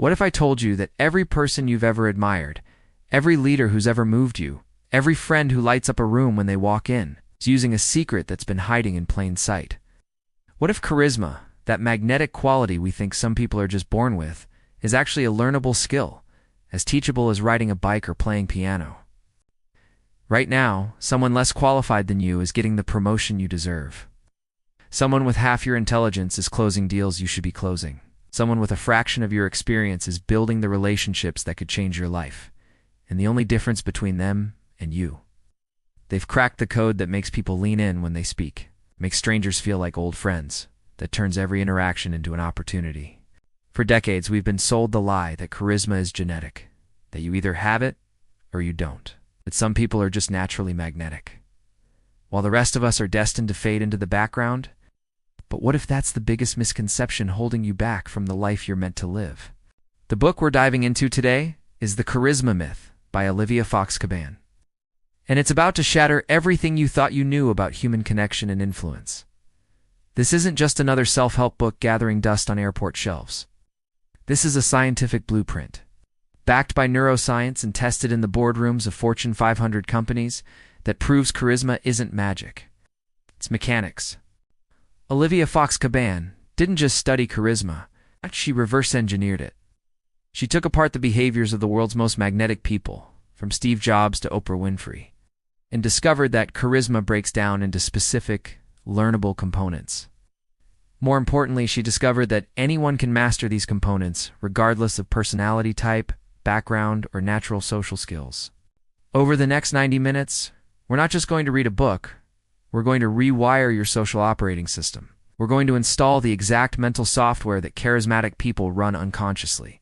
What if I told you that every person you've ever admired, every leader who's ever moved you, every friend who lights up a room when they walk in, is using a secret that's been hiding in plain sight? What if charisma, that magnetic quality we think some people are just born with, is actually a learnable skill, as teachable as riding a bike or playing piano? Right now, someone less qualified than you is getting the promotion you deserve. Someone with half your intelligence is closing deals you should be closing. Someone with a fraction of your experience is building the relationships that could change your life. And the only difference between them and you, they've cracked the code that makes people lean in when they speak, makes strangers feel like old friends, that turns every interaction into an opportunity. For decades, we've been sold the lie that charisma is genetic, that you either have it or you don't, that some people are just naturally magnetic, while the rest of us are destined to fade into the background. But what if that's the biggest misconception holding you back from the life you're meant to live? The book we're diving into today is The Charisma Myth by Olivia Fox Cabane. And it's about to shatter everything you thought you knew about human connection and influence. This isn't just another self-help book gathering dust on airport shelves. This is a scientific blueprint, backed by neuroscience and tested in the boardrooms of Fortune 500 companies, that proves charisma isn't magic. It's mechanics. Olivia Fox Cabane didn't just study charisma, she reverse-engineered it. She took apart the behaviors of the world's most magnetic people, from Steve Jobs to Oprah Winfrey, and discovered that charisma breaks down into specific, learnable components. More importantly, she discovered that anyone can master these components, regardless of personality type, background, or natural social skills. Over the next 90 minutes, we're not just going to read a book. We're going to rewire your social operating system. We're going to install the exact mental software that charismatic people run unconsciously.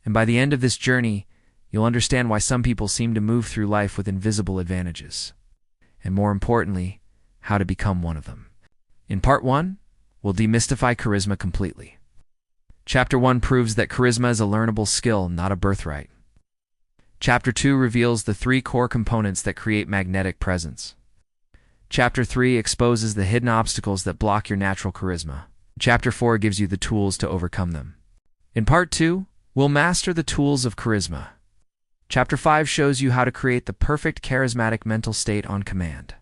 And by the end of this journey, you'll understand why some people seem to move through life with invisible advantages. And more importantly, how to become one of them. In Part 1, we'll demystify charisma completely. Chapter 1 proves that charisma is a learnable skill, not a birthright. Chapter 2 reveals the 3 core components that create magnetic presence. Chapter 3 exposes the hidden obstacles that block your natural charisma. Chapter 4 gives you the tools to overcome them. In Part 2, we'll master the tools of charisma. Chapter 5 shows you how to create the perfect charismatic mental state on command.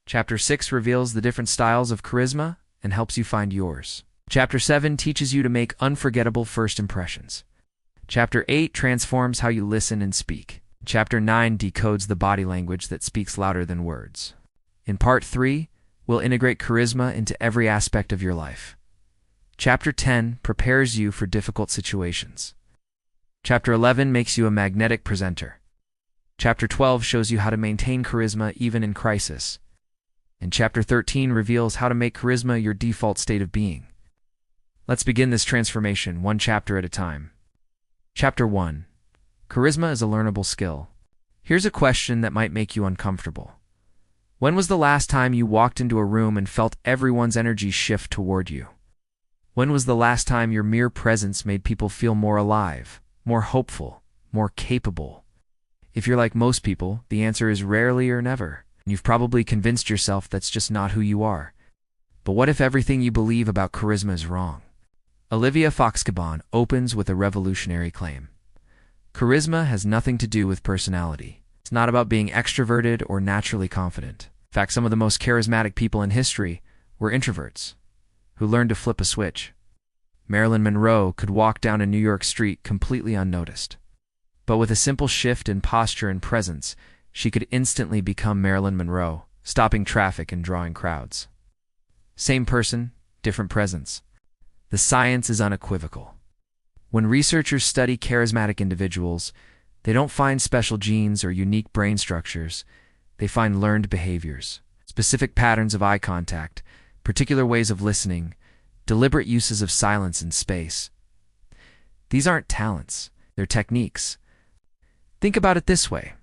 Chapter 6 reveals the different styles of charisma and helps you find yours. Chapter 7 teaches you to make unforgettable first impressions. Chapter 8 transforms how you listen and speak. Chapter 9 decodes the body language that speaks louder than words. In Part 3, we'll integrate charisma into every aspect of your life. Chapter 10 prepares you for difficult situations. Chapter 11 makes you a magnetic presenter. Chapter 12 shows you how to maintain charisma even in crisis. And Chapter 13 reveals how to make charisma your default state of being. Let's begin this transformation one chapter at a time. Chapter 1. Charisma is a learnable skill. Here's a question that might make you uncomfortable. When was the last time you walked into a room and felt everyone's energy shift toward you? When was the last time your mere presence made people feel more alive, more hopeful, more capable? If you're like most people, the answer is rarely or never. You've probably convinced yourself that's just not who you are. But what if everything you believe about charisma is wrong? Olivia Fox Cabane opens with a revolutionary claim. Charisma has nothing to do with personality. It's not about being extroverted or naturally confident. In fact, some of the most charismatic people in history were introverts who learned to flip a switch. Marilyn Monroe could walk down a New York street completely unnoticed. But with a simple shift in posture and presence, she could instantly become Marilyn Monroe, stopping traffic and drawing crowds. Same person, different presence. The science is unequivocal. When researchers study charismatic individuals, they don't find special genes or unique brain structures. They find learned behaviors, specific patterns of eye contact, particular ways of listening, deliberate uses of silence and space. These aren't talents, they're techniques. Think about it this way.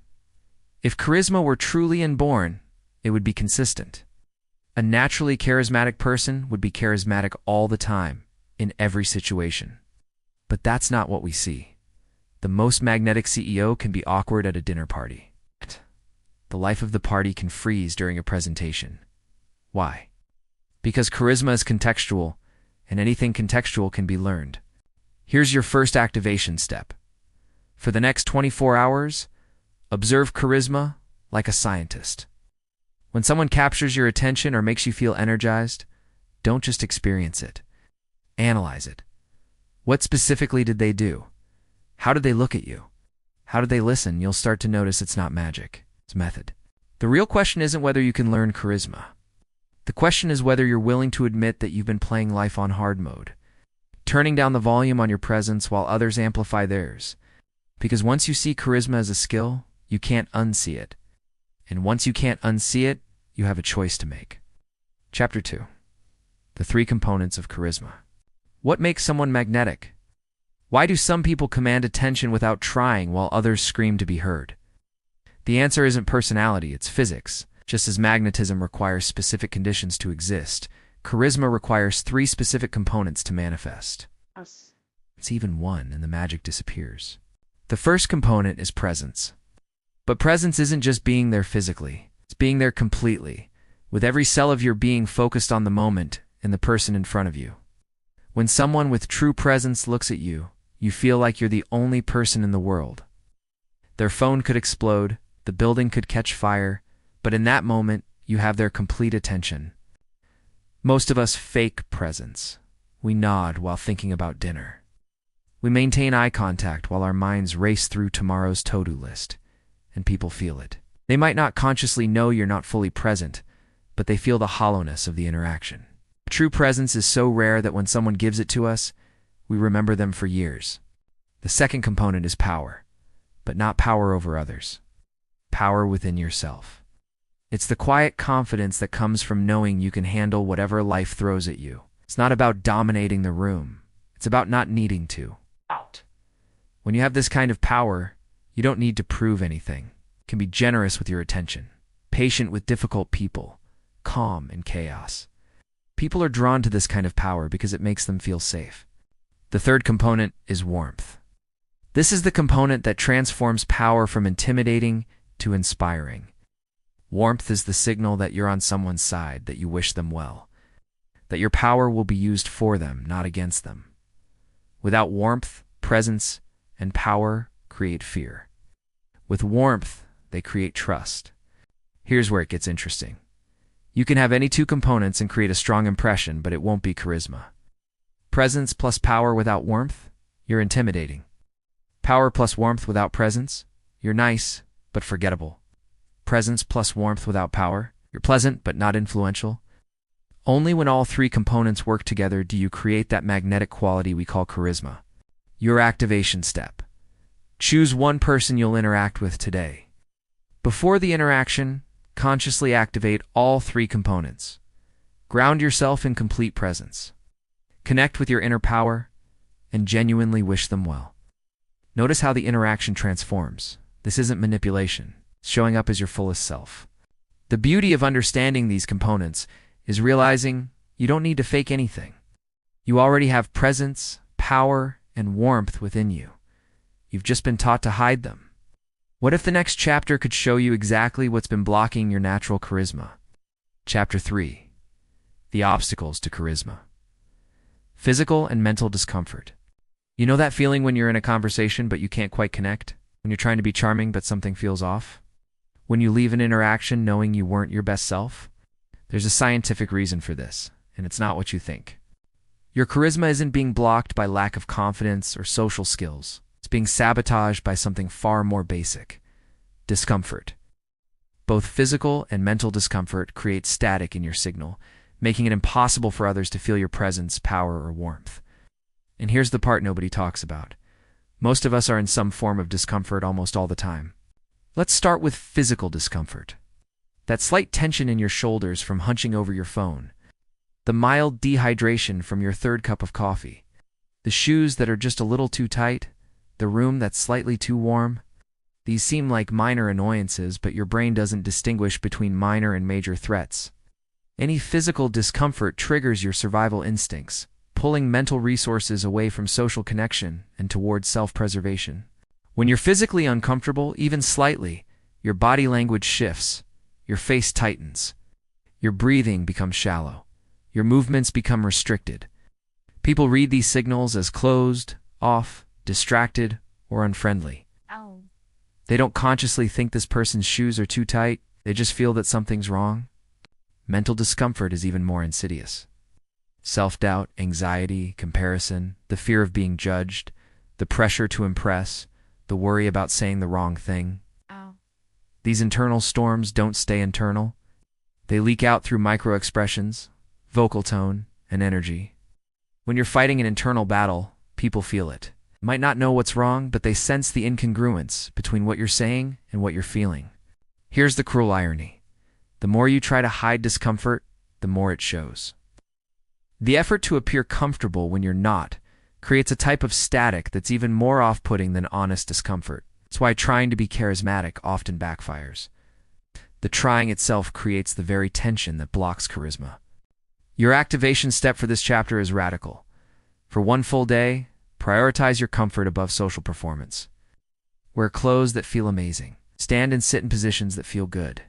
If charisma were truly inborn, it would be consistent. A naturally charismatic person would be charismatic all the time, in every situation. But that's not what we see. The most magnetic CEO can be awkward at a dinner party. The life of the party can freeze during a presentation. Why? Because charisma is contextual, and anything contextual can be learned. Here's your first activation step. For the next 24 hours, observe charisma like a scientist. When someone captures your attention or makes you feel energized, don't just experience it. Analyze it. What specifically did they do? How did they look at you? How did they listen? You'll start to notice it's not magic. It's method. The real question isn't whether you can learn charisma. The question is whether you're willing to admit that you've been playing life on hard mode, turning down the volume on your presence while others amplify theirs. Because once you see charisma as a skill, you can't unsee it. And once you can't unsee it, you have a choice to make. Chapter 2. The 3 components of charisma. What makes someone magnetic? Why do some people command attention without trying while others scream to be heard? The answer isn't personality, it's physics. Just as magnetism requires specific conditions to exist, charisma requires 3 specific components to manifest. It's even 1 and the magic disappears. The first component is presence. But presence isn't just being there physically, it's being there completely, with every cell of your being focused on the moment and the person in front of you. When someone with true presence looks at you, you feel like you're the only person in the world. Their phone could explode, the building could catch fire, but in that moment, you have their complete attention. Most of us fake presence. We nod while thinking about dinner. We maintain eye contact while our minds race through tomorrow's to-do list, and people feel it. They might not consciously know you're not fully present, but they feel the hollowness of the interaction. True presence is so rare that when someone gives it to us, we remember them for years. The second component is power, but not power over others. Power within yourself. It's the quiet confidence that comes from knowing you can handle whatever life throws at you. It's not about dominating the room. It's about not needing to. When you have this kind of power, you don't need to prove anything. You can be generous with your attention, patient with difficult people, calm in chaos. People are drawn to this kind of power because it makes them feel safe. The third component is warmth. This is the component that transforms power from intimidating to inspiring. Warmth is the signal that you're on someone's side, that you wish them well, that your power will be used for them, not against them. Without warmth, presence, and power create fear. With warmth, they create trust. Here's where it gets interesting. You can have any 2 components and create a strong impression, but it won't be charisma. Presence plus power without warmth, you're intimidating. Power plus warmth without presence, you're nice, but forgettable. Presence plus warmth without power, you're pleasant but not influential. Only when all 3 components work together do you create that magnetic quality we call charisma. Your activation step. Choose one person you'll interact with today. Before the interaction, consciously activate all 3 components. Ground yourself in complete presence. Connect with your inner power and genuinely wish them well. Notice how the interaction transforms. This isn't manipulation. Showing up as your fullest self. The beauty of understanding these components is realizing you don't need to fake anything. You already have presence, power, and warmth within you. You've just been taught to hide them. What if the next chapter could show you exactly what's been blocking your natural charisma? Chapter 3. The obstacles to charisma. Physical and mental discomfort. You know that feeling when you're in a conversation but you can't quite connect? When you're trying to be charming but something feels off? When you leave an interaction knowing you weren't your best self? There's a scientific reason for this, and it's not what you think. Your charisma isn't being blocked by lack of confidence or social skills. It's being sabotaged by something far more basic: discomfort. Both physical and mental discomfort create static in your signal, making it impossible for others to feel your presence, power, or warmth. And here's the part nobody talks about. Most of us are in some form of discomfort almost all the time. Let's start with physical discomfort. That slight tension in your shoulders from hunching over your phone. The mild dehydration from your 3rd cup of coffee. The shoes that are just a little too tight. The room that's slightly too warm. These seem like minor annoyances, but your brain doesn't distinguish between minor and major threats. Any physical discomfort triggers your survival instincts, pulling mental resources away from social connection and towards self-preservation. When you're physically uncomfortable, even slightly, your body language shifts, your face tightens, your breathing becomes shallow, your movements become restricted. People read these signals as closed, off, distracted, or unfriendly. Ow. They don't consciously think this person's shoes are too tight, they just feel that something's wrong. Mental discomfort is even more insidious. Self-doubt, anxiety, comparison, the fear of being judged, the pressure to impress, the worry about saying the wrong thing. Ow. These internal storms don't stay internal. They leak out through micro-expressions, vocal tone, and energy. When you're fighting an internal battle, people feel it. Might not know what's wrong, but they sense the incongruence between what you're saying and what you're feeling. Here's the cruel irony. The more you try to hide discomfort, the more it shows. The effort to appear comfortable when you're not creates a type of static that's even more off-putting than honest discomfort. That's why trying to be charismatic often backfires. The trying itself creates the very tension that blocks charisma. Your activation step for this chapter is radical. For one full day, prioritize your comfort above social performance. Wear clothes that feel amazing. Stand and sit in positions that feel good.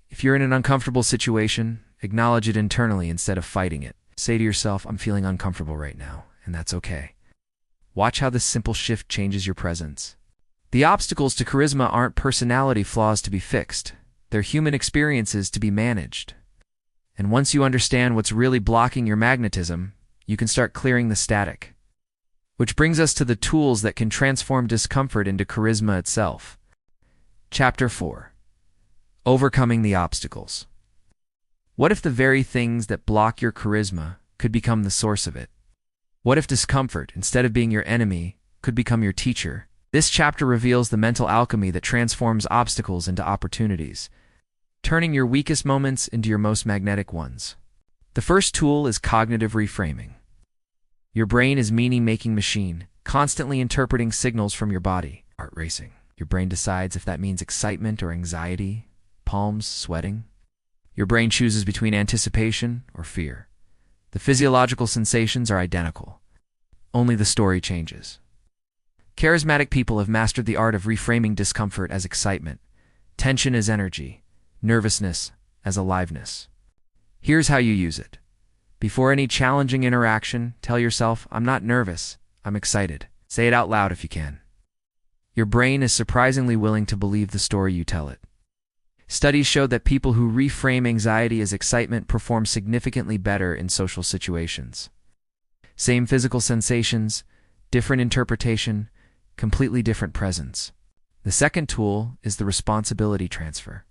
If you're in an uncomfortable situation, acknowledge it internally instead of fighting it. Say to yourself, I'm feeling uncomfortable right now, and that's okay. Watch how this simple shift changes your presence. The obstacles to charisma aren't personality flaws to be fixed. They're human experiences to be managed. And once you understand what's really blocking your magnetism, you can start clearing the static. Which brings us to the tools that can transform discomfort into charisma itself. Chapter 4. Overcoming the obstacles. What if the very things that block your charisma could become the source of it? What if discomfort, instead of being your enemy, could become your teacher? This chapter reveals the mental alchemy that transforms obstacles into opportunities, turning your weakest moments into your most magnetic ones. The first tool is cognitive reframing. Your brain is a meaning-making machine, constantly interpreting signals from your body. Heart racing. Your brain decides if that means excitement or anxiety, palms sweating. Your brain chooses between anticipation or fear. The physiological sensations are identical. Only the story changes. Charismatic people have mastered the art of reframing discomfort as excitement, tension as energy, nervousness as aliveness. Here's how you use it. Before any challenging interaction, tell yourself, I'm not nervous, I'm excited. Say it out loud if you can. Your brain is surprisingly willing to believe the story you tell it. Studies show that people who reframe anxiety as excitement perform significantly better in social situations. Same physical sensations, different interpretation, completely different presence. The second tool is the responsibility transfer.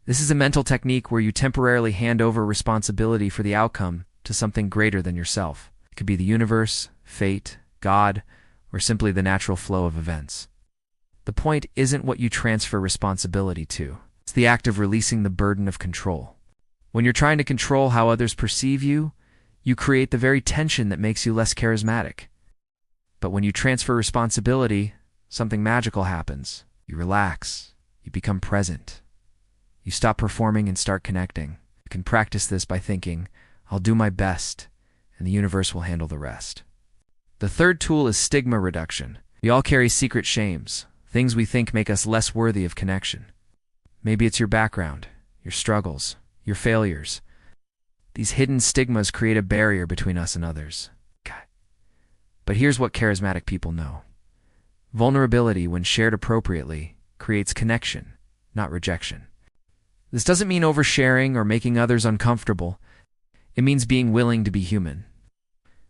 This is a mental technique where you temporarily hand over responsibility for the outcome to something greater than yourself. It could be the universe, fate, God, or simply the natural flow of events. The point isn't what you transfer responsibility to. It's the act of releasing the burden of control. When you're trying to control how others perceive you, you create the very tension that makes you less charismatic. But when you transfer responsibility, something magical happens. You relax. You become present. You stop performing and start connecting. You can practice this by thinking, I'll do my best, and the universe will handle the rest. The third tool is stigma reduction. We all carry secret shames, things we think make us less worthy of connection. Maybe it's your background, your struggles, your failures. These hidden stigmas create a barrier between us and others. But here's what charismatic people know. Vulnerability, when shared appropriately, creates connection, not rejection. This doesn't mean oversharing or making others uncomfortable. It means being willing to be human.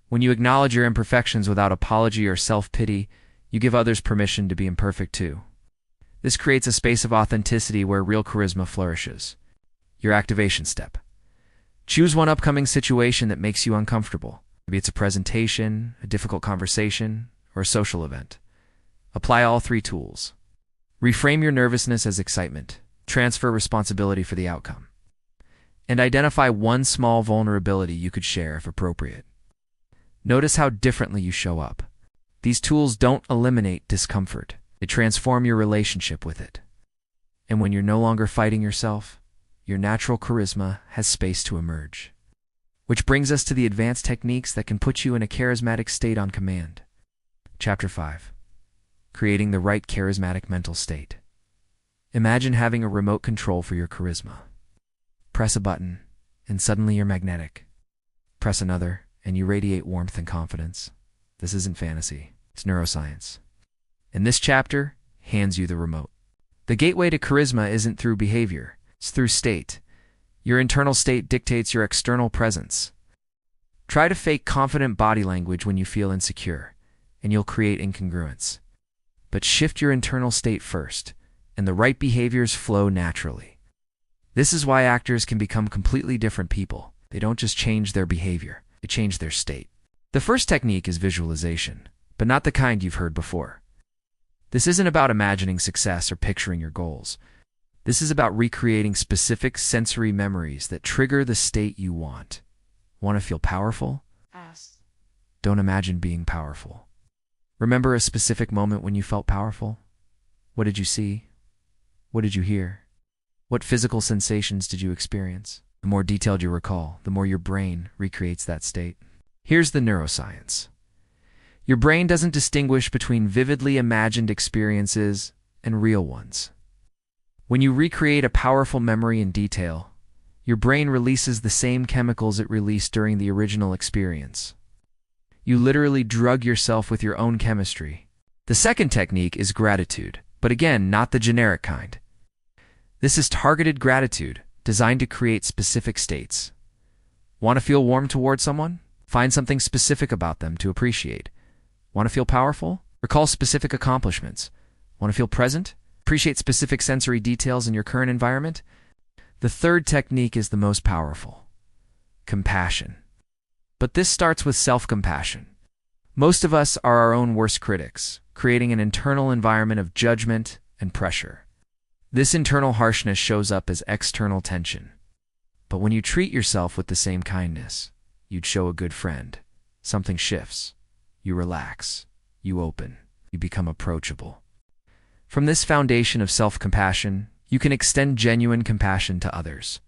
When you acknowledge your imperfections without apology or self-pity, you give others permission to be imperfect too. This creates a space of authenticity where real charisma flourishes. Your activation step. Choose one upcoming situation that makes you uncomfortable. Maybe it's a presentation, a difficult conversation, or a social event. Apply all three tools. Reframe your nervousness as excitement. Transfer responsibility for the outcome. And identify one small vulnerability you could share if appropriate. Notice how differently you show up. These tools don't eliminate discomfort. They transform your relationship with it. And when you're no longer fighting yourself, your natural charisma has space to emerge. Which brings us to the advanced techniques that can put you in a charismatic state on command. Chapter 5. Creating the right charismatic mental state. Imagine having a remote control for your charisma. Press a button, and suddenly you're magnetic. Press another, and you radiate warmth and confidence. This isn't fantasy. It's neuroscience. And this chapter hands you the remote. The gateway to charisma isn't through behavior, it's through state. Your internal state dictates your external presence. Try to fake confident body language when you feel insecure, and you'll create incongruence. But shift your internal state first, and the right behaviors flow naturally. This is why actors can become completely different people. They don't just change their behavior, they change their state. The first technique is visualization, but not the kind you've heard before. This isn't about imagining success or picturing your goals. This is about recreating specific sensory memories that trigger the state you want. Want to feel powerful? Don't imagine being powerful. Remember a specific moment when you felt powerful? What did you see? What did you hear? What physical sensations did you experience? The more detailed you recall, the more your brain recreates that state. Here's the neuroscience. Your brain doesn't distinguish between vividly imagined experiences and real ones. When you recreate a powerful memory in detail, your brain releases the same chemicals it released during the original experience. You literally drug yourself with your own chemistry. The second technique is gratitude, but again, not the generic kind. This is targeted gratitude, designed to create specific states. Want to feel warm toward someone? Find something specific about them to appreciate. Want to feel powerful? Recall specific accomplishments. Want to feel present? Appreciate specific sensory details in your current environment? The third technique is the most powerful: compassion. But this starts with self-compassion. Most of us are our own worst critics, creating an internal environment of judgment and pressure. This internal harshness shows up as external tension. But when you treat yourself with the same kindness you'd show a good friend, something shifts. You relax, you open, you become approachable. From this foundation of self-compassion, you can extend genuine compassion to others.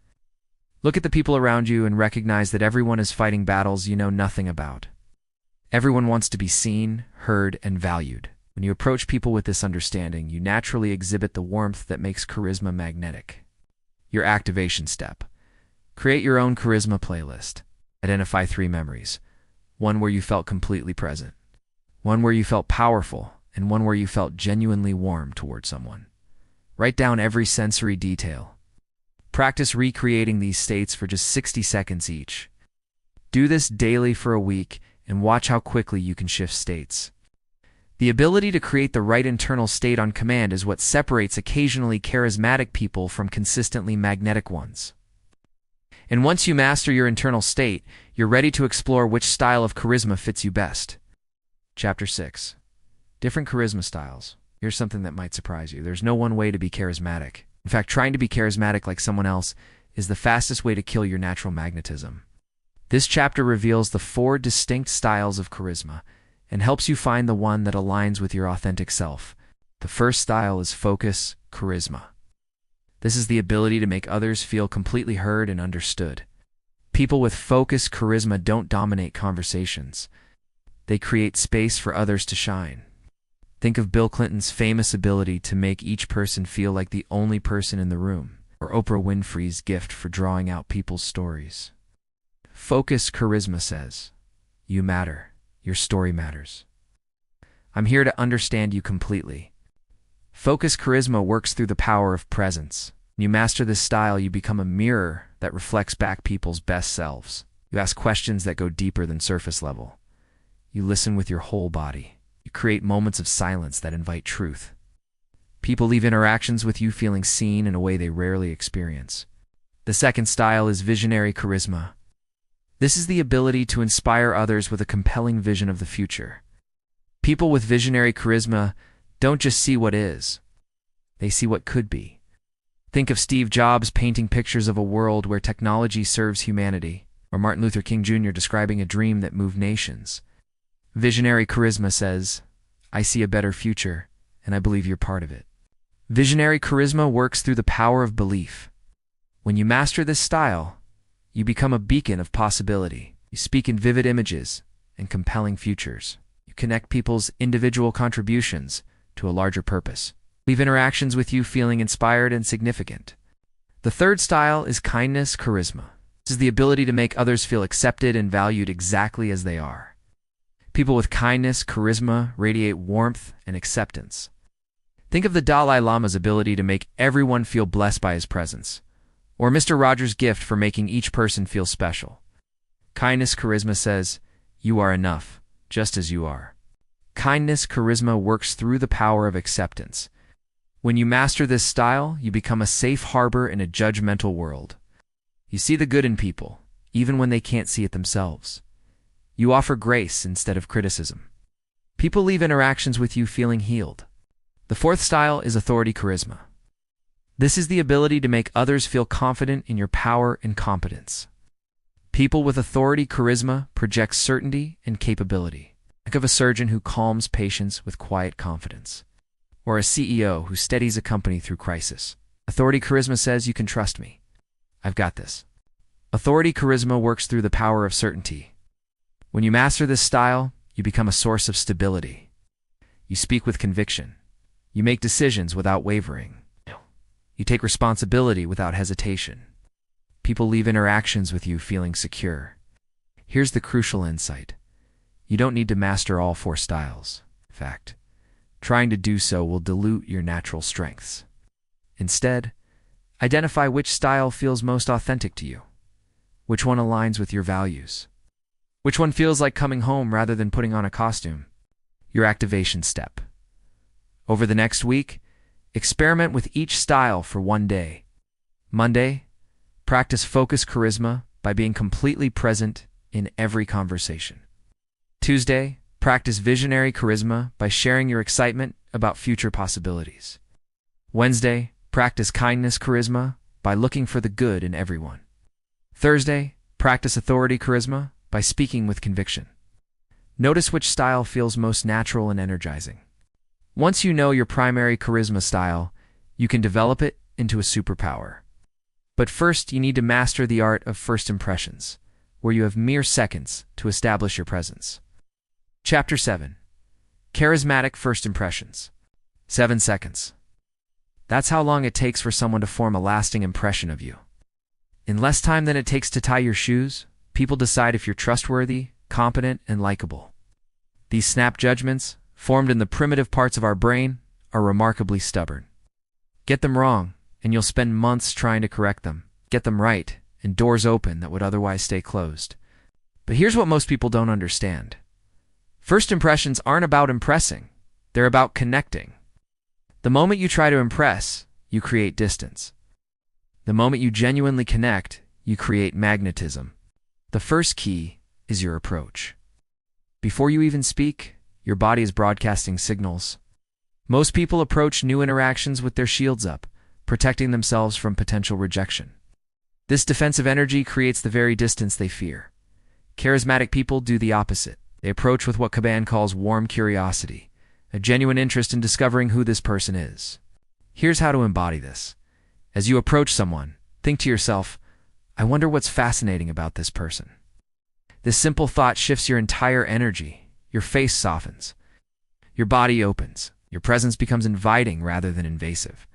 Look at the people around you and recognize that everyone is fighting battles you know nothing about. Everyone wants to be seen, heard, and valued. When you approach people with this understanding, you naturally exhibit the warmth that makes charisma magnetic. Your activation step. Create your own charisma playlist. Identify 3 memories. One where you felt completely present, one where you felt powerful, and one where you felt genuinely warm toward someone. Write down every sensory detail. Practice recreating these states for just 60 seconds each. Do this daily for a week and watch how quickly you can shift states. The ability to create the right internal state on command is what separates occasionally charismatic people from consistently magnetic ones. And once you master your internal state, you're ready to explore which style of charisma fits you best. Chapter 6. Different charisma styles. Here's something that might surprise you. There's no one way to be charismatic. In fact, trying to be charismatic like someone else is the fastest way to kill your natural magnetism. This chapter reveals the 4 distinct styles of charisma and helps you find the one that aligns with your authentic self. The first style is focus charisma. This is the ability to make others feel completely heard and understood. People with focus charisma don't dominate conversations. They create space for others to shine. Think of Bill Clinton's famous ability to make each person feel like the only person in the room, or Oprah Winfrey's gift for drawing out people's stories. Focus charisma says, "You matter. Your story matters. I'm here to understand you completely." Focus charisma works through the power of presence. When you master this style, you become a mirror that reflects back people's best selves. You ask questions that go deeper than surface level. You listen with your whole body. You create moments of silence that invite truth. People leave interactions with you feeling seen in a way they rarely experience. The second style is visionary charisma. This is the ability to inspire others with a compelling vision of the future. People with visionary charisma don't just see what is, they see what could be. Think of Steve Jobs painting pictures of a world where technology serves humanity, or Martin Luther King Jr. describing a dream that moved nations. Visionary charisma says, "I see a better future, and I believe you're part of it." Visionary charisma works through the power of belief. When you master this style, you become a beacon of possibility. You speak in vivid images and compelling futures. You connect people's individual contributions to a larger purpose. Leave interactions with you feeling inspired and significant. The third style is kindness charisma. This is the ability to make others feel accepted and valued exactly as they are. People with kindness, charisma, radiate warmth and acceptance. Think of the Dalai Lama's ability to make everyone feel blessed by his presence, or Mr. Rogers' gift for making each person feel special. Kindness, charisma says, "You are enough, just as you are." Kindness, charisma works through the power of acceptance. When you master this style, you become a safe harbor in a judgmental world. You see the good in people, even when they can't see it themselves. You offer grace instead of criticism. People leave interactions with you feeling healed. The fourth style is authority charisma. This is the ability to make others feel confident in your power and competence. People with authority charisma project certainty and capability. Think of a surgeon who calms patients with quiet confidence, or a CEO who steadies a company through crisis. Authority charisma says, "You can trust me. I've got this." Authority charisma works through the power of certainty. When you master this style, you become a source of stability. You speak with conviction. You make decisions without wavering. You take responsibility without hesitation. People leave interactions with you feeling secure. Here's the crucial insight. You don't need to master all four styles. In fact, trying to do so will dilute your natural strengths. Instead, identify which style feels most authentic to you. Which one aligns with your values? Which one feels like coming home rather than putting on a costume? Your activation step. Over the next week, experiment with each style for one day. Monday, practice focus charisma by being completely present in every conversation. Tuesday, practice visionary charisma by sharing your excitement about future possibilities. Wednesday, practice kindness charisma by looking for the good in everyone. Thursday, practice authority charisma by speaking with conviction. Notice which style feels most natural and energizing. Once you know your primary charisma style, you can develop it into a superpower. But first, you need to master the art of first impressions, where you have mere seconds to establish your presence. Chapter 7. Charismatic First Impressions. 7 seconds. That's how long it takes for someone to form a lasting impression of you. In less time than it takes to tie your shoes, people decide if you're trustworthy, competent, and likable. These snap judgments, formed in the primitive parts of our brain, are remarkably stubborn. Get them wrong, and you'll spend months trying to correct them. Get them right, and doors open that would otherwise stay closed. But here's what most people don't understand. First impressions aren't about impressing. They're about connecting. The moment you try to impress, you create distance. The moment you genuinely connect, you create magnetism. The first key is your approach. Before you even speak, your body is broadcasting signals. Most people approach new interactions with their shields up, protecting themselves from potential rejection. This defensive energy creates the very distance they fear. Charismatic people do the opposite. They approach with what Cabane calls warm curiosity, a genuine interest in discovering who this person is. Here's how to embody this. As you approach someone, think to yourself, "I wonder what's fascinating about this person." This simple thought shifts your entire energy. Your face softens. Your body opens. Your presence becomes inviting rather than invasive.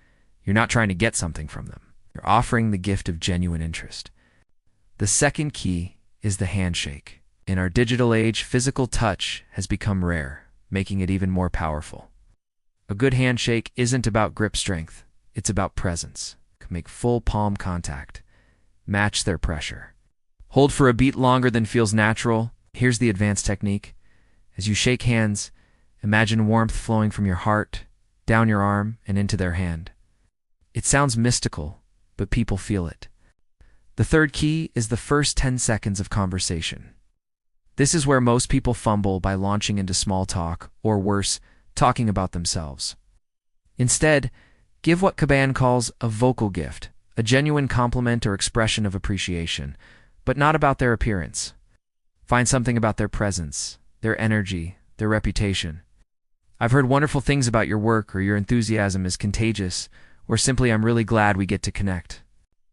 You're not trying to get something from them. You're offering the gift of genuine interest. The second key is the handshake. In our digital age, physical touch has become rare, making it even more powerful. A good handshake isn't about grip strength. It's about presence. Make full palm contact. Match their pressure. Hold for a beat longer than feels natural. Here's the advanced technique. As you shake hands, imagine warmth flowing from your heart, down your arm, and into their hand. It sounds mystical, but people feel it. The third key is the first 10 seconds of conversation. This is where most people fumble by launching into small talk, or worse, talking about themselves. Instead, give what Cabane calls a vocal gift, a genuine compliment or expression of appreciation, but not about their appearance. Find something about their presence, their energy, their reputation. "I've heard wonderful things about your work," or "Your enthusiasm is contagious," or simply "I'm really glad we get to connect."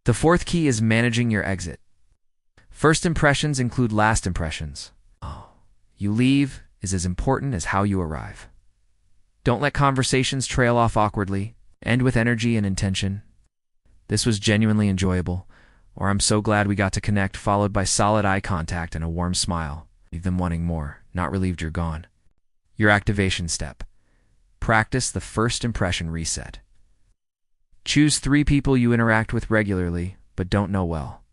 The fourth key is managing your exit. First impressions include last impressions. You leave is as important as how you arrive. Don't let conversations trail off awkwardly. End with energy and intention. "This was genuinely enjoyable," or "I'm so glad we got to connect," followed by solid eye contact and a warm smile. Leave them wanting more, not relieved you're gone. Your activation step. Practice the first impression reset. Choose 3 people you interact with regularly but don't know well.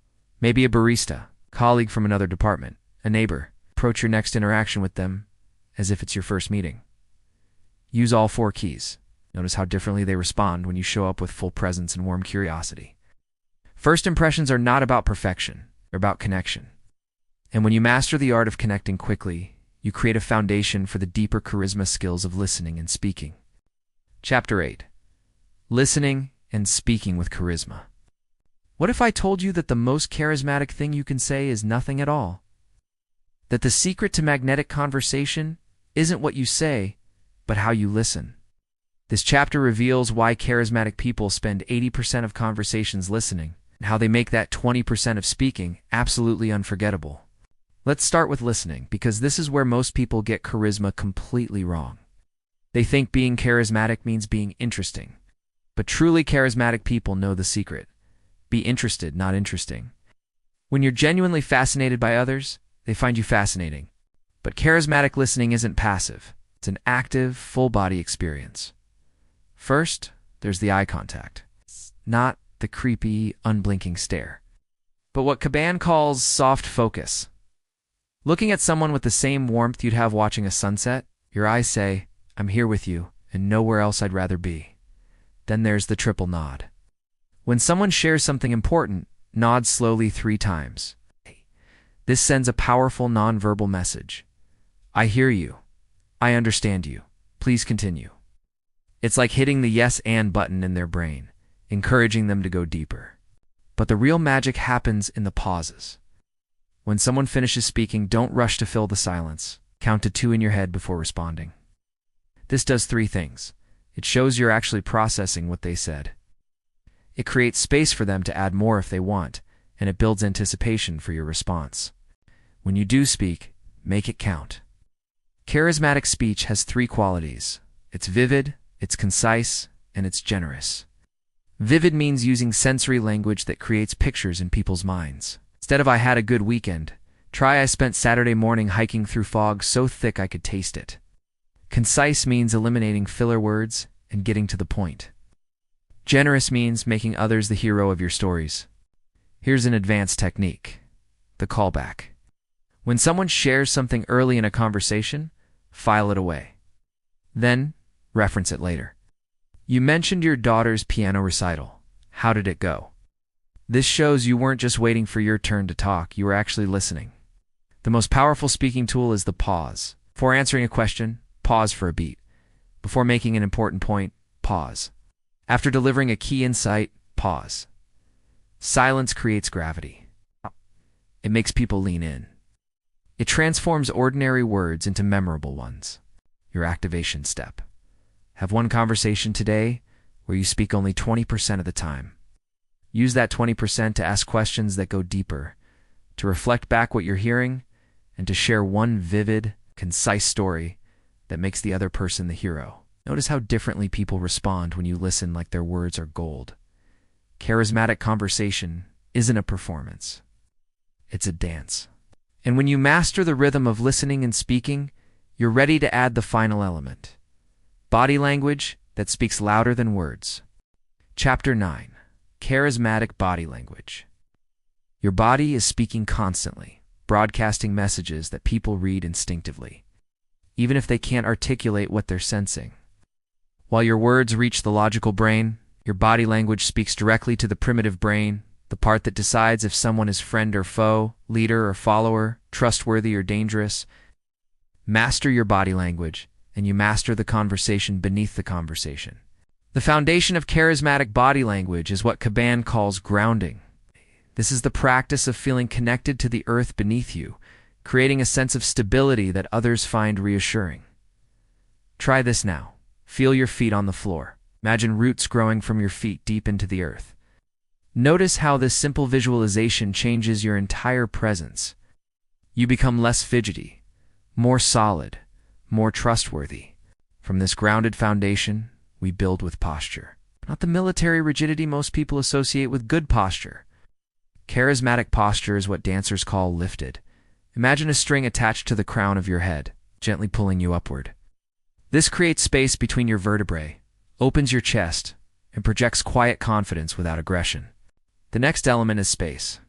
Maybe a barista, colleague from another department, a neighbor. Approach your next interaction with them as if it's your first meeting. Use all 4 keys. Notice how differently they respond when you show up with full presence and warm curiosity. First impressions are not about perfection, they're about connection. And when you master the art of connecting quickly, you create a foundation for the deeper charisma skills of listening and speaking. Chapter 8. Listening and Speaking with Charisma. What if I told you that the most charismatic thing you can say is nothing at all? That the secret to magnetic conversation isn't what you say, but how you listen. This chapter reveals why charismatic people spend 80% of conversations listening, and how they make that 20% of speaking absolutely unforgettable. Let's start with listening, because this is where most people get charisma completely wrong. They think being charismatic means being interesting. But truly charismatic people know the secret. Be interested, not interesting. When you're genuinely fascinated by others, they find you fascinating. But charismatic listening isn't passive. It's an active, full-body experience. First, there's the eye contact. Not the creepy, unblinking stare, but what Cabane calls soft focus. Looking at someone with the same warmth you'd have watching a sunset, your eyes say, "I'm here with you, and nowhere else I'd rather be." Then there's the triple nod. When someone shares something important, nod slowly 3 times. This sends a powerful nonverbal message. I hear you. I understand you. Please continue. It's like hitting the yes and button in their brain, encouraging them to go deeper. But the real magic happens in the pauses. When someone finishes speaking, don't rush to fill the silence. Count to 2 in your head before responding. This does 3 things. It shows you're actually processing what they said. It creates space for them to add more if they want, and it builds anticipation for your response. When you do speak, make it count. Charismatic speech has 3 qualities. It's vivid, it's concise, and it's generous. Vivid means using sensory language that creates pictures in people's minds. Instead of "I had a good weekend," try "I spent Saturday morning hiking through fog so thick I could taste it." Concise means eliminating filler words and getting to the point. Generous means making others the hero of your stories. Here's an advanced technique: the callback. When someone shares something early in a conversation, file it away. Then, reference it later. You mentioned your daughter's piano recital. How did it go? This shows you weren't just waiting for your turn to talk, you were actually listening. The most powerful speaking tool is the pause. Before answering a question, pause for a beat. Before making an important point, pause. After delivering a key insight, pause. Silence creates gravity. It makes people lean in. It transforms ordinary words into memorable ones. Your activation step. Have one conversation today where you speak only 20% of the time. Use that 20% to ask questions that go deeper, to reflect back what you're hearing, and to share one vivid, concise story that makes the other person the hero. Notice how differently people respond when you listen like their words are gold. Charismatic conversation isn't a performance. It's a dance. And when you master the rhythm of listening and speaking, you're ready to add the final element. Body language that speaks louder than words. Chapter 9. Charismatic Body Language. Your body is speaking constantly, broadcasting messages that people read instinctively, even if they can't articulate what they're sensing. While your words reach the logical brain, your body language speaks directly to the primitive brain, the part that decides if someone is friend or foe, leader or follower, trustworthy or dangerous. Master your body language, and you master the conversation beneath the conversation. The foundation of charismatic body language is what Cabane calls grounding. This is the practice of feeling connected to the earth beneath you, creating a sense of stability that others find reassuring. Try this now. Feel your feet on the floor. Imagine roots growing from your feet deep into the earth. Notice how this simple visualization changes your entire presence. You become less fidgety, more solid, more trustworthy. From this grounded foundation, we build with posture. Not the military rigidity most people associate with good posture. Charismatic posture is what dancers call lifted. Imagine a string attached to the crown of your head, gently pulling you upward. This creates space between your vertebrae, opens your chest, and projects quiet confidence without aggression. The next element is space.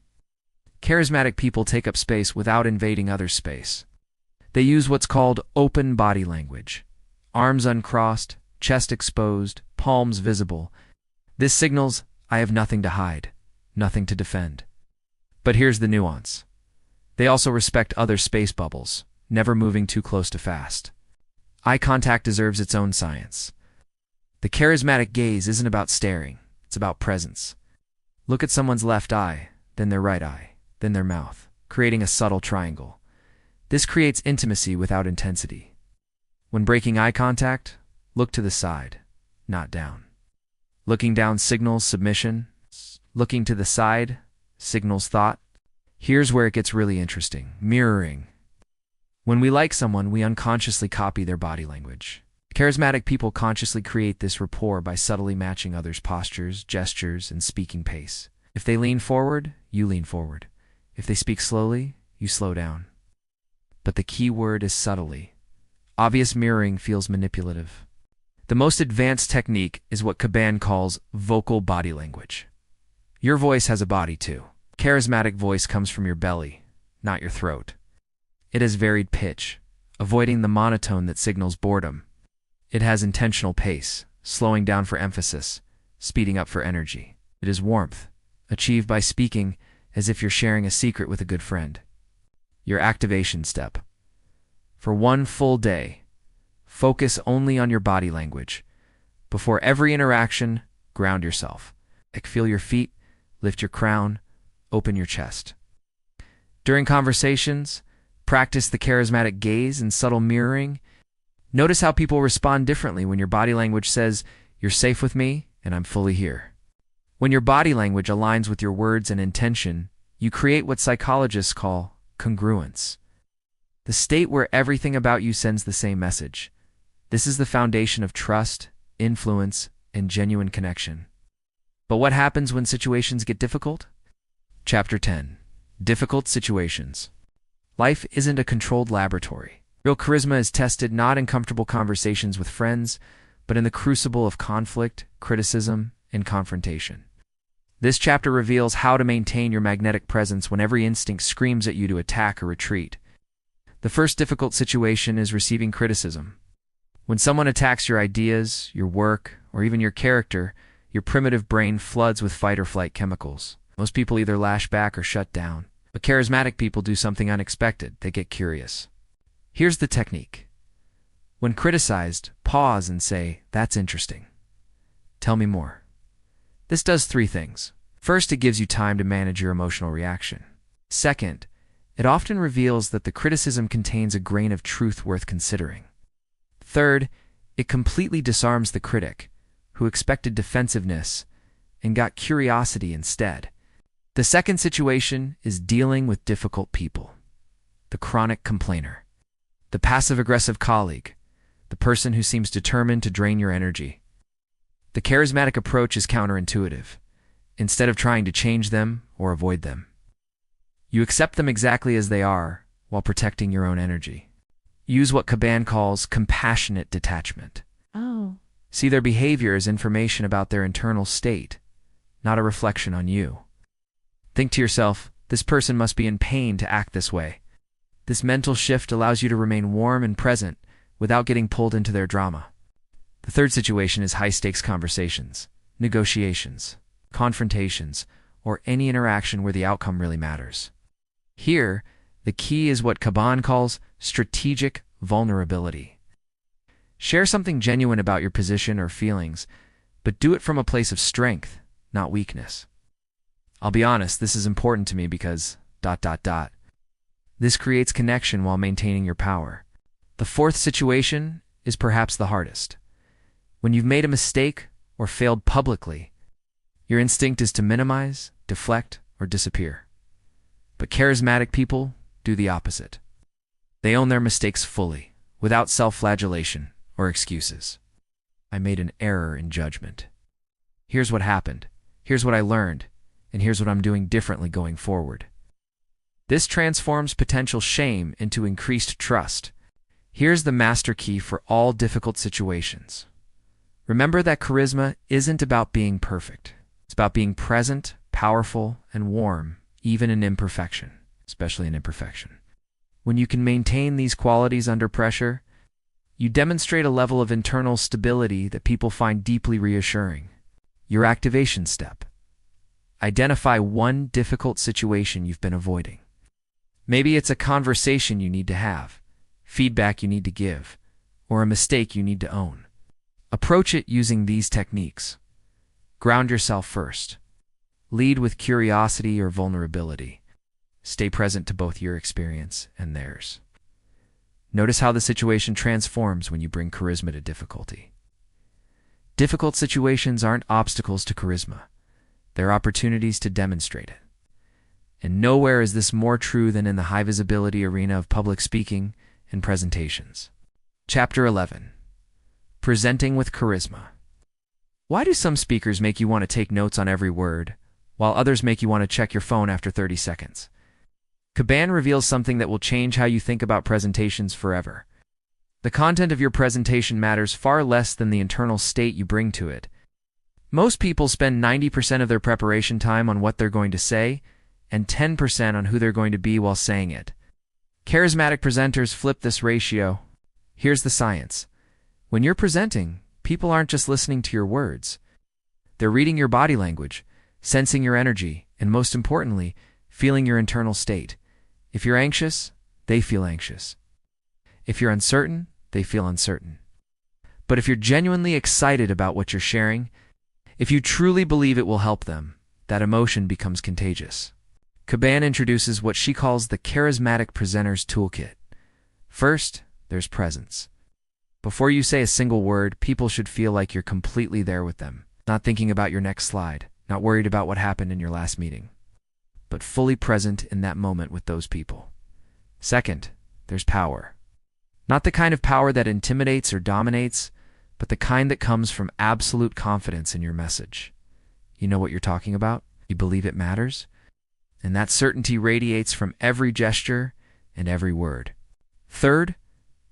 Charismatic people take up space without invading others' space. They use what's called open body language. Arms uncrossed, chest exposed, palms visible. This signals, I have nothing to hide, nothing to defend. But here's the nuance. They also respect other space bubbles, never moving too close to fast. Eye contact deserves its own science. The charismatic gaze isn't about staring, it's about presence. Look at someone's left eye, then their right eye, then their mouth, creating a subtle triangle. This creates intimacy without intensity. When breaking eye contact, look to the side, not down. Looking down signals submission. Looking to the side signals thought. Here's where it gets really interesting. Mirroring. When we like someone, we unconsciously copy their body language. Charismatic people consciously create this rapport by subtly matching others' postures, gestures, and speaking pace. If they lean forward, you lean forward. If they speak slowly, you slow down. But the key word is subtly. Obvious mirroring feels manipulative. The most advanced technique is what Cabane calls vocal body language. Your voice has a body too. Charismatic voice comes from your belly, not your throat. It has varied pitch, avoiding the monotone that signals boredom. It has intentional pace, slowing down for emphasis, speeding up for energy. It is warmth, achieved by speaking as if you're sharing a secret with a good friend. Your activation step. For one full day, focus only on your body language. Before every interaction, ground yourself. Feel your feet, lift your crown, open your chest. During conversations, practice the charismatic gaze and subtle mirroring. Notice how people respond differently when your body language says, "You're safe with me, and I'm fully here." When your body language aligns with your words and intention, you create what psychologists call congruence. The state where everything about you sends the same message. This is the foundation of trust, influence, and genuine connection. But what happens when situations get difficult? Chapter 10. Difficult situations. Life isn't a controlled laboratory. Real charisma is tested not in comfortable conversations with friends, but in the crucible of conflict, criticism, and confrontation. This chapter reveals how to maintain your magnetic presence when every instinct screams at you to attack or retreat. The first difficult situation is receiving criticism. When someone attacks your ideas, your work, or even your character, your primitive brain floods with fight or flight chemicals. Most people either lash back or shut down. But charismatic people do something unexpected. They get curious. Here's the technique. When criticized, pause and say, "That's interesting. Tell me more." This does three things. First, it gives you time to manage your emotional reaction. Second, it often reveals that the criticism contains a grain of truth worth considering. Third, it completely disarms the critic, who expected defensive-ness and got curiosity instead. The second situation is dealing with difficult people. The chronic complainer. The passive-aggressive colleague. The person who seems determined to drain your energy. The charismatic approach is counterintuitive. Instead of trying to change them or avoid them, you accept them exactly as they are while protecting your own energy. Use what Cabane calls compassionate detachment. See their behavior as information about their internal state, not a reflection on you. Think to yourself, this person must be in pain to act this way. This mental shift allows you to remain warm and present without getting pulled into their drama. The third situation is high-stakes conversations, negotiations, confrontations, or any interaction where the outcome really matters. Here, the key is what Cabane calls strategic vulnerability. Share something genuine about your position or feelings, but do it from a place of strength, not weakness. I'll be honest, this is important to me because ... This creates connection while maintaining your power. The fourth situation is perhaps the hardest. When you've made a mistake or failed publicly, your instinct is to minimize, deflect, or disappear. But charismatic people do the opposite. They own their mistakes fully, without self-flagellation or excuses. I made an error in judgment. Here's what happened. Here's what I learned. And here's what I'm doing differently going forward. This transforms potential shame into increased trust. Here's the master key for all difficult situations. Remember that charisma isn't about being perfect. It's about being present, powerful, and warm, even in imperfection, especially in imperfection. When you can maintain these qualities under pressure, you demonstrate a level of internal stability that people find deeply reassuring. Your activation step. Identify one difficult situation you've been avoiding. Maybe it's a conversation you need to have, feedback you need to give, or a mistake you need to own. Approach it using these techniques. Ground yourself first. Lead with curiosity or vulnerability. Stay present to both your experience and theirs. Notice how the situation transforms when you bring charisma to difficulty. Difficult situations aren't obstacles to charisma. They're opportunities to demonstrate it. And nowhere is this more true than in the high-visibility arena of public speaking and presentations. Chapter 11. Presenting with Charisma. Why do some speakers make you want to take notes on every word, while others make you want to check your phone after 30 seconds? Cabane reveals something that will change how you think about presentations forever. The content of your presentation matters far less than the internal state you bring to it. Most people spend 90% of their preparation time on what they're going to say, and 10% on who they're going to be while saying it. Charismatic presenters flip this ratio. Here's the science. When you're presenting, people aren't just listening to your words. They're reading your body language, sensing your energy, and most importantly, feeling your internal state. If you're anxious, they feel anxious. If you're uncertain, they feel uncertain. But if you're genuinely excited about what you're sharing, if you truly believe it will help them, that emotion becomes contagious. Cabane introduces what she calls the Charismatic Presenter's Toolkit. First, there's presence. Before you say a single word, people should feel like you're completely there with them, not thinking about your next slide, not worried about what happened in your last meeting, but fully present in that moment with those people. Second, there's power. Not the kind of power that intimidates or dominates, but the kind that comes from absolute confidence in your message. You know what you're talking about? You believe it matters? And that certainty radiates from every gesture and every word. Third,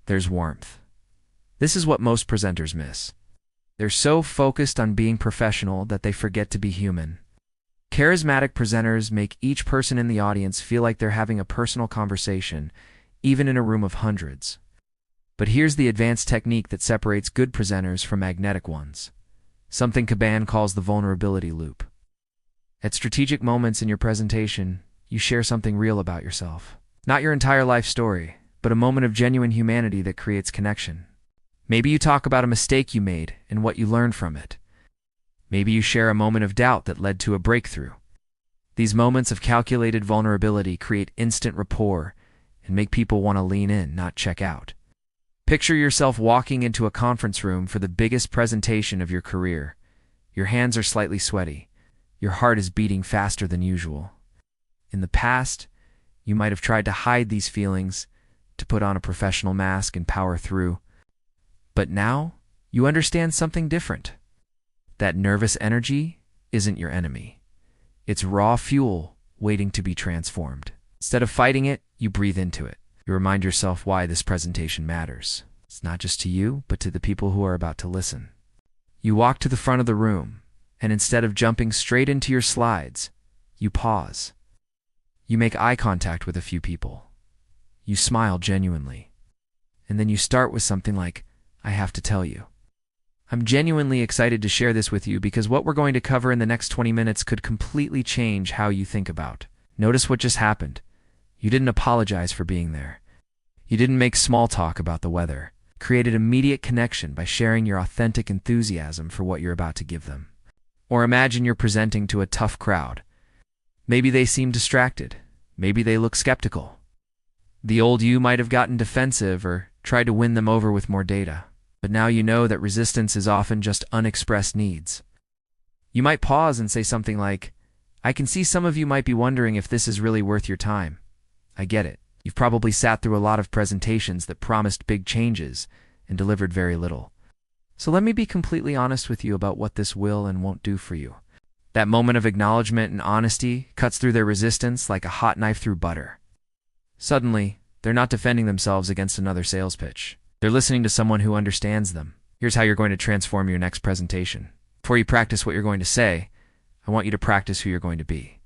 there's warmth. This is what most presenters miss. They're so focused on being professional that they forget to be human. Charismatic presenters make each person in the audience feel like they're having a personal conversation, even in a room of hundreds. But here's the advanced technique that separates good presenters from magnetic ones. Something Cabane calls the vulnerability loop. At strategic moments in your presentation, you share something real about yourself. Not your entire life story, but a moment of genuine humanity that creates connection. Maybe you talk about a mistake you made and what you learned from it. Maybe you share a moment of doubt that led to a breakthrough. These moments of calculated vulnerability create instant rapport and make people want to lean in, not check out. Picture yourself walking into a conference room for the biggest presentation of your career. Your hands are slightly sweaty. Your heart is beating faster than usual. In the past, you might have tried to hide these feelings, to put on a professional mask and power through. But now, you understand something different. That nervous energy isn't your enemy. It's raw fuel waiting to be transformed. Instead of fighting it, you breathe into it. You remind yourself why this presentation matters. It's not just to you, but to the people who are about to listen. You walk to the front of the room, and instead of jumping straight into your slides, you pause. You make eye contact with a few people. You smile genuinely. And then you start with something like, I have to tell you. I'm genuinely excited to share this with you because what we're going to cover in the next 20 minutes could completely change how you think about. Notice what just happened. You didn't apologize for being there. You didn't make small talk about the weather. Created immediate connection by sharing your authentic enthusiasm for what you're about to give them. Or imagine you're presenting to a tough crowd. Maybe they seem distracted. Maybe they look skeptical. The old you might have gotten defensive or tried to win them over with more data. But now you know that resistance is often just unexpressed needs. You might pause and say something like, I can see some of you might be wondering if this is really worth your time. I get it. You've probably sat through a lot of presentations that promised big changes and delivered very little. So let me be completely honest with you about what this will and won't do for you. That moment of acknowledgement and honesty cuts through their resistance like a hot knife through butter. Suddenly, they're not defending themselves against another sales pitch. They're listening to someone who understands them. Here's how you're going to transform your next presentation. Before you practice what you're going to say, I want you to practice who you're going to be.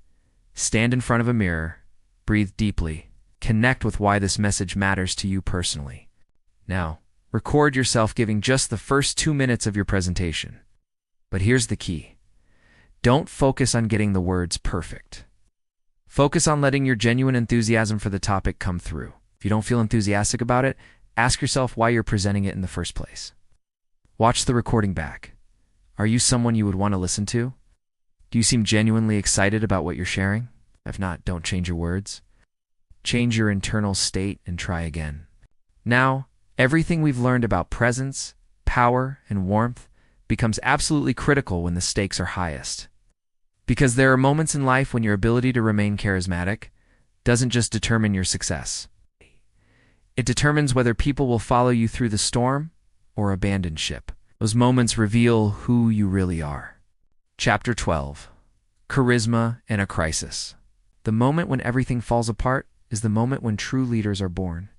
Stand in front of a mirror, breathe deeply, connect with why this message matters to you personally. Now, record yourself giving just the first 2 minutes of your presentation. But here's the key. Don't focus on getting the words perfect. Focus on letting your genuine enthusiasm for the topic come through. If you don't feel enthusiastic about it, ask yourself why you're presenting it in the first place. Watch the recording back. Are you someone you would want to listen to? Do you seem genuinely excited about what you're sharing? If not, don't change your words. Change your internal state and try again. Now, everything we've learned about presence, power, and warmth becomes absolutely critical when the stakes are highest. Because there are moments in life when your ability to remain charismatic doesn't just determine your success. It determines whether people will follow you through the storm or abandon ship. Those moments reveal who you really are. Chapter 12. Charisma in a Crisis. The moment when everything falls apart is the moment when true leaders are born.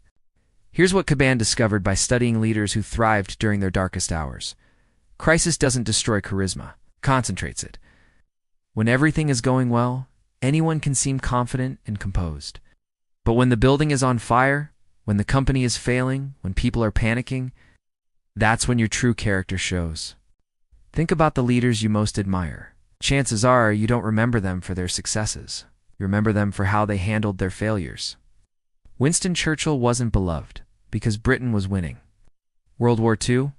Here's what Cabane discovered by studying leaders who thrived during their darkest hours. Crisis doesn't destroy charisma, it concentrates it. When everything is going well, anyone can seem confident and composed. But when the building is on fire, when the company is failing, when people are panicking, that's when your true character shows. Think about the leaders you most admire. Chances are you don't remember them for their successes. You remember them for how they handled their failures. Winston Churchill wasn't beloved because Britain was winning. World War II?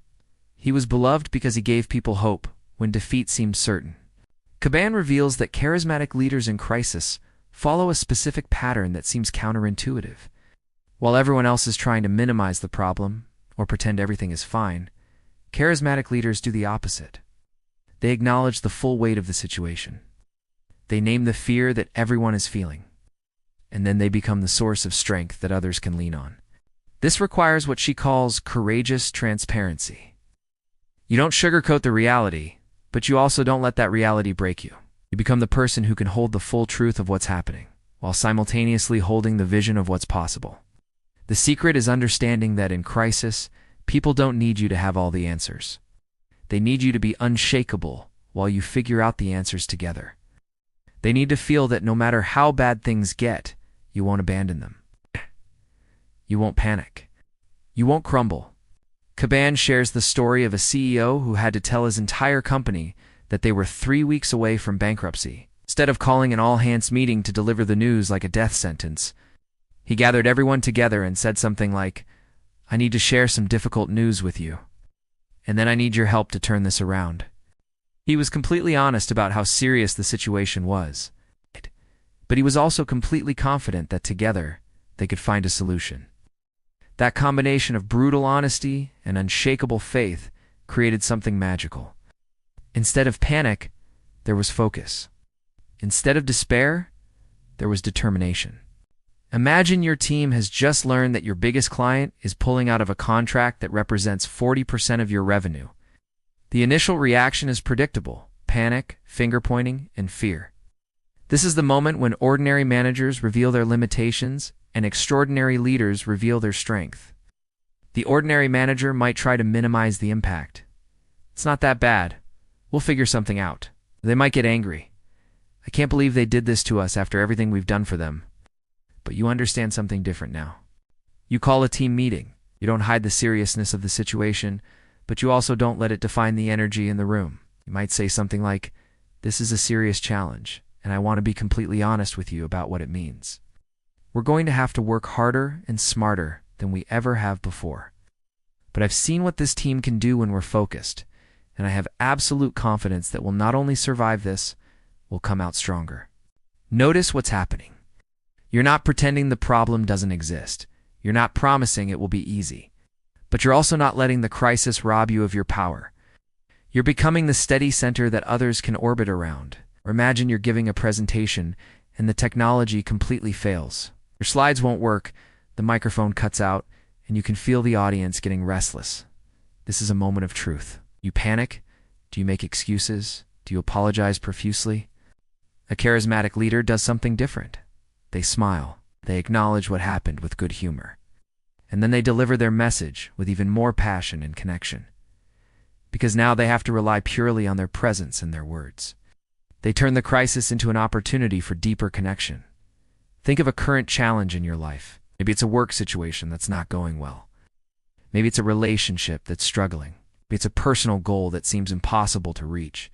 He was beloved because he gave people hope when defeat seemed certain. Cabane reveals that charismatic leaders in crisis follow a specific pattern that seems counterintuitive. While everyone else is trying to minimize the problem or pretend everything is fine, charismatic leaders do the opposite. They acknowledge the full weight of the situation. They name the fear that everyone is feeling, and then they become the source of strength that others can lean on. This requires what she calls courageous transparency. You don't sugarcoat the reality, but you also don't let that reality break you. You become the person who can hold the full truth of what's happening, while simultaneously holding the vision of what's possible. The secret is understanding that in crisis, people don't need you to have all the answers. They need you to be unshakable while you figure out the answers together. They need to feel that no matter how bad things get, you won't abandon them. You won't panic. You won't crumble. Cabane shares the story of a CEO who had to tell his entire company that they were 3 weeks away from bankruptcy. Instead of calling an all-hands meeting to deliver the news like a death sentence, he gathered everyone together and said something like, "I need to share some difficult news with you, and then I need your help to turn this around." He was completely honest about how serious the situation was, but he was also completely confident that together they could find a solution. That combination of brutal honesty and unshakable faith created something magical. Instead of panic, there was focus. Instead of despair, there was determination. Imagine your team has just learned that your biggest client is pulling out of a contract that represents 40% of your revenue. The initial reaction is predictable: panic, finger-pointing, and fear. This is the moment when ordinary managers reveal their limitations and extraordinary leaders reveal their strength. The ordinary manager might try to minimize the impact. "It's not that bad. We'll figure something out." They might get angry. "I can't believe they did this to us after everything we've done for them." But you understand something different now. You call a team meeting. You don't hide the seriousness of the situation, but you also don't let it define the energy in the room. You might say something like, "This is a serious challenge, and I want to be completely honest with you about what it means. We're going to have to work harder and smarter than we ever have before. But I've seen what this team can do when we're focused, and I have absolute confidence that we'll not only survive this, we'll come out stronger." Notice what's happening. You're not pretending the problem doesn't exist. You're not promising it will be easy. But you're also not letting the crisis rob you of your power. You're becoming the steady center that others can orbit around. Or imagine you're giving a presentation and the technology completely fails. Your slides won't work, the microphone cuts out, and you can feel the audience getting restless. This is a moment of truth. You panic? Do you make excuses? Do you apologize profusely? A charismatic leader does something different. They smile. They acknowledge what happened with good humor. And then they deliver their message with even more passion and connection. Because now they have to rely purely on their presence and their words. They turn the crisis into an opportunity for deeper connection. Think of a current challenge in your life. Maybe it's a work situation that's not going well. Maybe it's a relationship that's struggling. Maybe it's a personal goal that seems impossible to reach.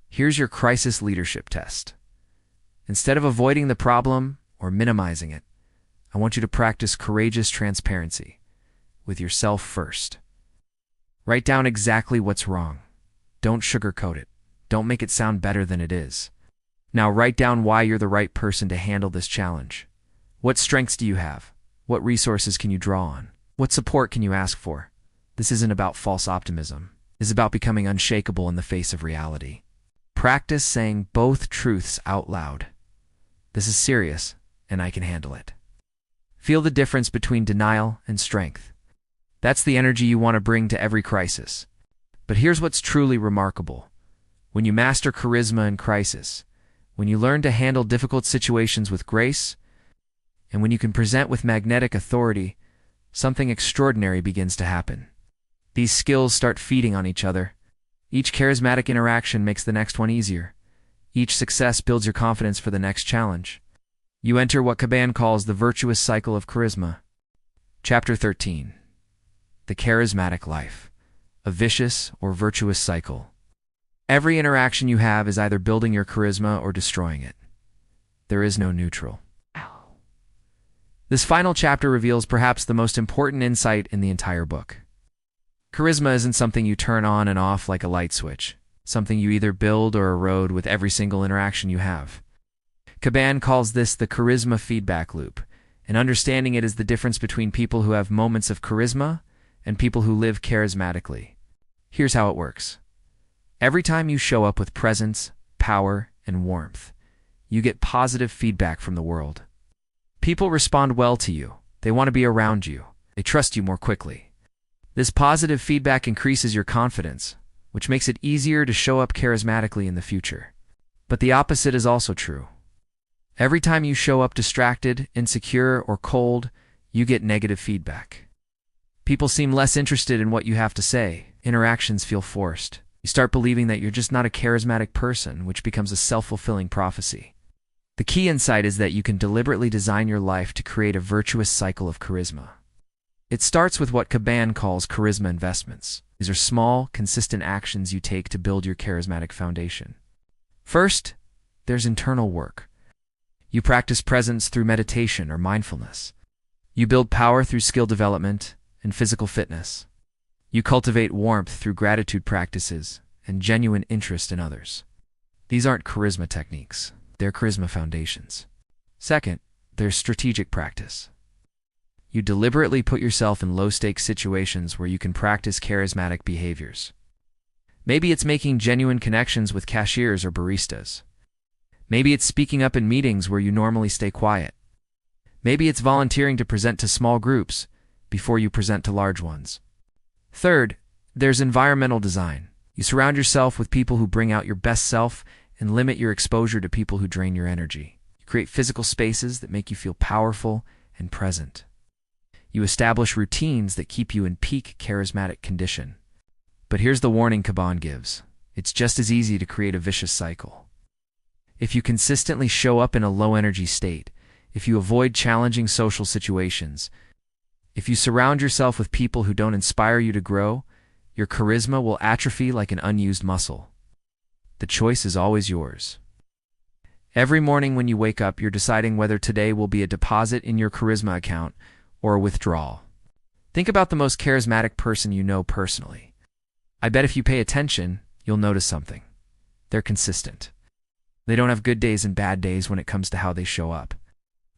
Here's your crisis leadership test. Instead of avoiding the problem or minimizing it, I want you to practice courageous transparency with yourself first. Write down exactly what's wrong. Don't sugarcoat it. Don't make it sound better than it is. Now write down why you're the right person to handle this challenge. What strengths do you have? What resources can you draw on? What support can you ask for? This isn't about false optimism. It's about becoming unshakable in the face of reality. Practice saying both truths out loud. This is serious, and I can handle it. Feel the difference between denial and strength. That's the energy you want to bring to every crisis. But here's what's truly remarkable. When you master charisma in crisis, when you learn to handle difficult situations with grace, and when you can present with magnetic authority, something extraordinary begins to happen. These skills start feeding on each other. Each charismatic interaction makes the next one easier. Each success builds your confidence for the next challenge. You enter what Cabane calls the virtuous cycle of charisma. Chapter 13. The Charismatic Life. A vicious or virtuous cycle. Every interaction you have is either building your charisma or destroying it. There is no neutral. This final chapter reveals perhaps the most important insight in the entire book. Charisma isn't something you turn on and off like a light switch, something you either build or erode with every single interaction you have. Cabane calls this the charisma feedback loop, and understanding it is the difference between people who have moments of charisma and people who live charismatically. Here's how it works. Every time you show up with presence, power, and warmth, you get positive feedback from the world. People respond well to you. They want to be around you. They trust you more quickly. This positive feedback increases your confidence, which makes it easier to show up charismatically in the future. But the opposite is also true. Every time you show up distracted, insecure, or cold, you get negative feedback. People seem less interested in what you have to say. Interactions feel forced. You start believing that you're just not a charismatic person, which becomes a self-fulfilling prophecy. The key insight is that you can deliberately design your life to create a virtuous cycle of charisma. It starts with what Cabane calls charisma investments. These are small, consistent actions you take to build your charismatic foundation. First, there's internal work. You practice presence through meditation or mindfulness. You build power through skill development and physical fitness. You cultivate warmth through gratitude practices and genuine interest in others. These aren't charisma techniques. They're charisma foundations. Second, there's strategic practice. You deliberately put yourself in low-stakes situations where you can practice charismatic behaviors. Maybe it's making genuine connections with cashiers or baristas. Maybe it's speaking up in meetings where you normally stay quiet. Maybe it's volunteering to present to small groups before you present to large ones. Third, there's environmental design. You surround yourself with people who bring out your best self and limit your exposure to people who drain your energy. You create physical spaces that make you feel powerful and present. You establish routines that keep you in peak charismatic condition. But here's the warning Cabane gives. It's just as easy to create a vicious cycle. If you consistently show up in a low-energy state, if you avoid challenging social situations, if you surround yourself with people who don't inspire you to grow, your charisma will atrophy like an unused muscle. The choice is always yours. Every morning when you wake up, you're deciding whether today will be a deposit in your charisma account or a withdrawal. Think about the most charismatic person you know personally. I bet if you pay attention, you'll notice something. They're consistent. They don't have good days and bad days when it comes to how they show up.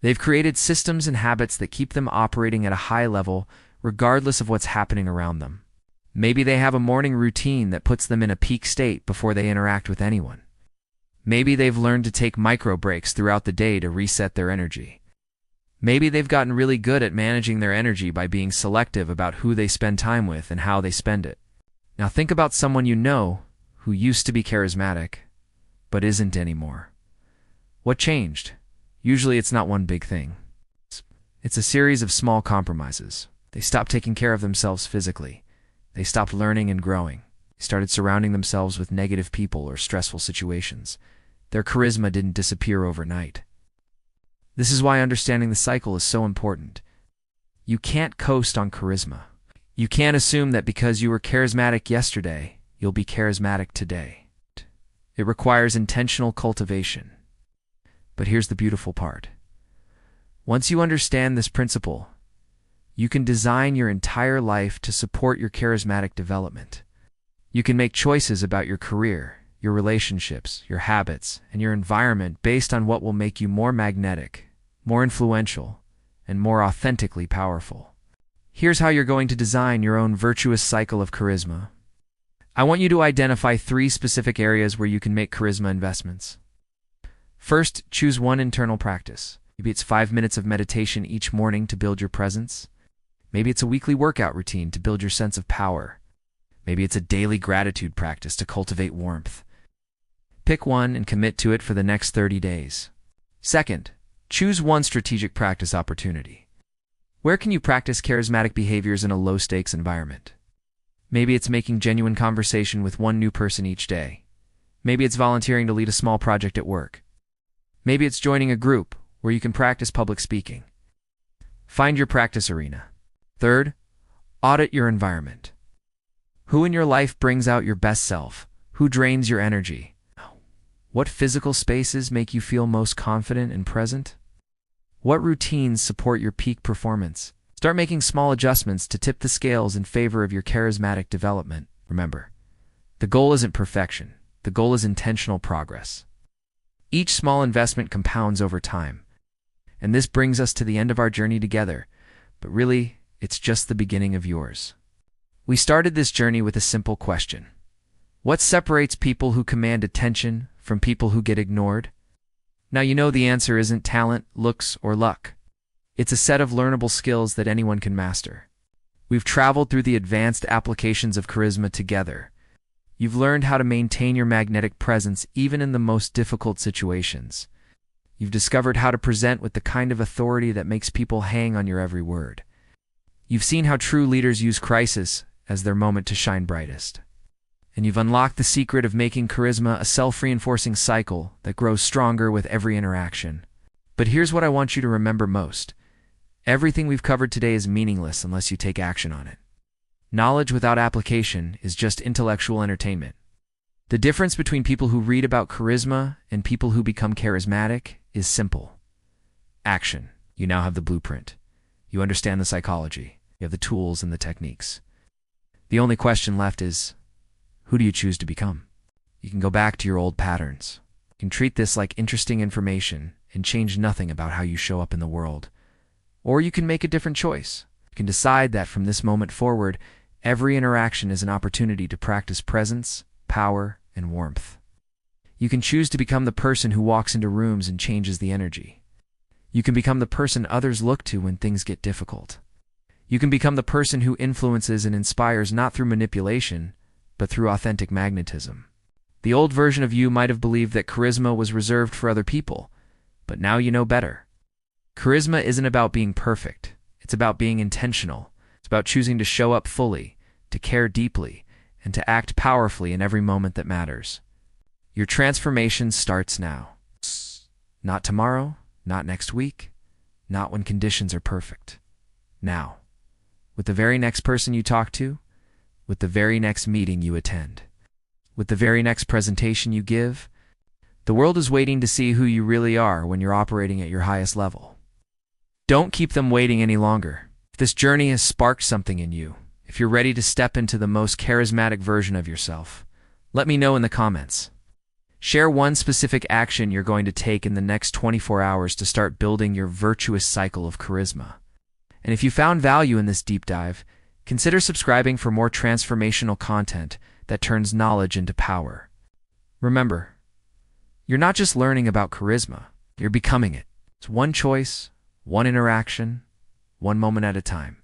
They've created systems and habits that keep them operating at a high level regardless of what's happening around them. Maybe they have a morning routine that puts them in a peak state before they interact with anyone. Maybe they've learned to take micro breaks throughout the day to reset their energy. Maybe they've gotten really good at managing their energy by being selective about who they spend time with and how they spend it. Now think about someone you know who used to be charismatic, but isn't anymore. What changed? Usually it's not one big thing. It's a series of small compromises. They stopped taking care of themselves physically. They stopped learning and growing. They started surrounding themselves with negative people or stressful situations. Their charisma didn't disappear overnight. This is why understanding the cycle is so important. You can't coast on charisma. You can't assume that because you were charismatic yesterday, you'll be charismatic today. It requires intentional cultivation. But here's the beautiful part. Once you understand this principle, you can design your entire life to support your charismatic development. You can make choices about your career, your relationships, your habits, and your environment based on what will make you more magnetic, more influential, and more authentically powerful. Here's how you're going to design your own virtuous cycle of charisma. I want you to identify 3 specific areas where you can make charisma investments. First, choose one internal practice. Maybe it's 5 minutes of meditation each morning to build your presence. Maybe it's a weekly workout routine to build your sense of power. Maybe it's a daily gratitude practice to cultivate warmth. Pick one and commit to it for the next 30 days. Second, choose one strategic practice opportunity. Where can you practice charismatic behaviors in a low-stakes environment? Maybe it's making genuine conversation with one new person each day. Maybe it's volunteering to lead a small project at work. Maybe it's joining a group where you can practice public speaking. Find your practice arena. Third, audit your environment. Who in your life brings out your best self? Who drains your energy? What physical spaces make you feel most confident and present? What routines support your peak performance? Start making small adjustments to tip the scales in favor of your charismatic development. Remember, the goal isn't perfection. The goal is intentional progress. Each small investment compounds over time. And this brings us to the end of our journey together, but really, it's just the beginning of yours. We started this journey with a simple question. What separates people who command attention from people who get ignored? Now you know the answer isn't talent, looks, or luck. It's a set of learnable skills that anyone can master. We've traveled through the advanced applications of charisma together. You've learned how to maintain your magnetic presence even in the most difficult situations. You've discovered how to present with the kind of authority that makes people hang on your every word. You've seen how true leaders use crisis as their moment to shine brightest. And you've unlocked the secret of making charisma a self-reinforcing cycle that grows stronger with every interaction. But here's what I want you to remember most. Everything we've covered today is meaningless unless you take action on it. Knowledge without application is just intellectual entertainment. The difference between people who read about charisma and people who become charismatic is simple. Action. You now have the blueprint. You understand the psychology. You have the tools and the techniques. The only question left is, who do you choose to become? You can go back to your old patterns. You can treat this like interesting information and change nothing about how you show up in the world. Or you can make a different choice. You can decide that from this moment forward, every interaction is an opportunity to practice presence, power, and warmth. You can choose to become the person who walks into rooms and changes the energy. You can become the person others look to when things get difficult. You can become the person who influences and inspires not through manipulation, but through authentic magnetism. The old version of you might have believed that charisma was reserved for other people, but now you know better. Charisma isn't about being perfect. It's about being intentional. It's about choosing to show up fully, to care deeply, and to act powerfully in every moment that matters. Your transformation starts now. Not tomorrow, not next week, not when conditions are perfect. Now. With the very next person you talk to, with the very next meeting you attend, with the very next presentation you give, the world is waiting to see who you really are when you're operating at your highest level. Don't keep them waiting any longer. If this journey has sparked something in you, if you're ready to step into the most charismatic version of yourself, let me know in the comments. Share one specific action you're going to take in the next 24 hours to start building your virtuous cycle of charisma. And if you found value in this deep dive, consider subscribing for more transformational content that turns knowledge into power. Remember, you're not just learning about charisma, you're becoming it. It's one choice, one interaction, one moment at a time.